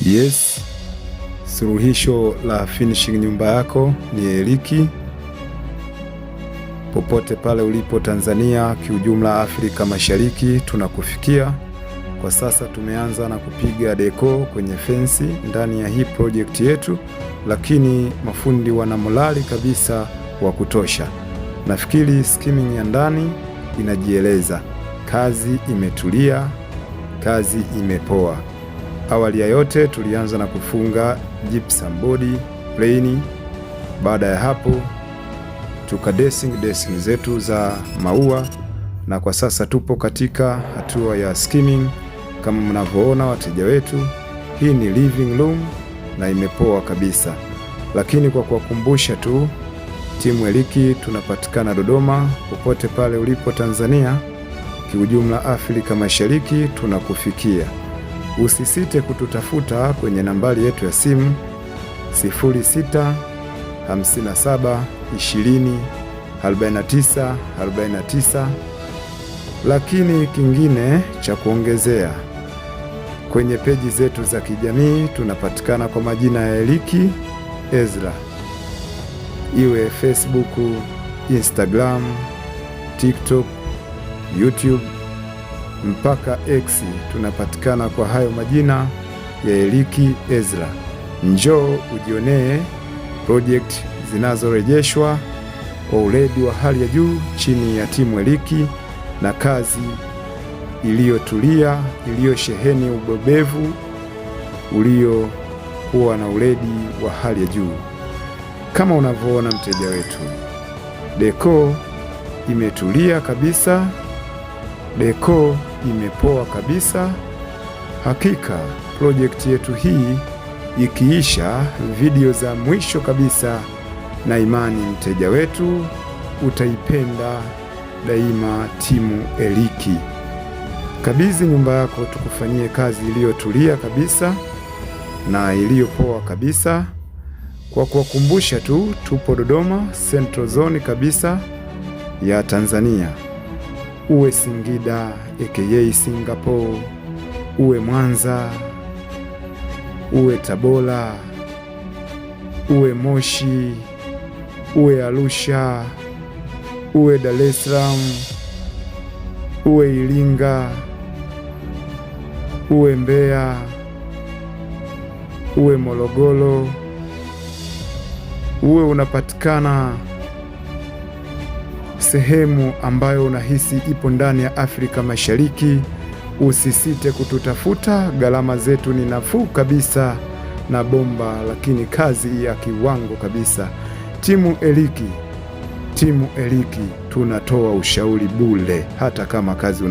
Yes, suluhisho la finishing nyumba yako ni Eliki. Popote pale ulipo Tanzania, kiujumla Afrika Mashariki, tunakufikia. Kwa sasa tumeanza na kupiga deko kwenye fensi ndani ya hii project yetu, lakini mafundi wana morali kabisa wa kutosha. Nafikiri skimming ya ndani inajieleza. Kazi imetulia, kazi imepoa. Awali ya yote tulianza na kufunga gypsum body plain. Baada ya hapo tuka dressing zetu za maua, na kwa sasa tupo katika hatua ya skimming. Kama mnavyoona wateja wetu, hii ni living room na imepoa kabisa. Lakini kwa kuwakumbusha tu, timu Eliki tunapatikana Dodoma. Popote pale ulipo Tanzania, kiujumla Afrika Mashariki, tunakufikia. Usisite kututafuta kwenye nambari yetu ya simu 0657204949. Lakini kingine cha kuongezea, kwenye peji zetu za kijamii tunapatikana kwa majina ya Eliki Ezra, iwe Facebook, Instagram, TikTok, YouTube mpaka X, tunapatikana kwa hayo majina ya Eliki Ezra. Njoo ujionee project zinazorejeshwa kwa uledi wa hali ya juu chini ya timu Eliki, na kazi iliyotulia, iliyosheheni ubobevu, uliokuwa na uledi wa hali ya juu. Kama unavyoona mteja wetu, deko imetulia kabisa, deko imepoa kabisa. Hakika project yetu hii ikiisha, video za mwisho kabisa, na imani mteja wetu utaipenda daima timu Eliki. Kabidhi nyumba yako tukufanyie kazi iliyotulia kabisa na iliyopoa kabisa. Kwa kuwakumbusha tu, tupo Dodoma Central Zone kabisa ya Tanzania. Uwe Singida aka Singapore, uwe Mwanza, uwe Tabora, uwe Moshi, uwe Arusha, uwe Dar es Salaam, uwe Iringa, uwe Mbeya, uwe Morogoro, uwe unapatikana sehemu ambayo unahisi ipo ndani ya Afrika Mashariki, usisite kututafuta. Gharama zetu ni nafuu kabisa na bomba, lakini kazi ya kiwango kabisa. Timu Eliki tunatoa ushauri bure, hata kama kazi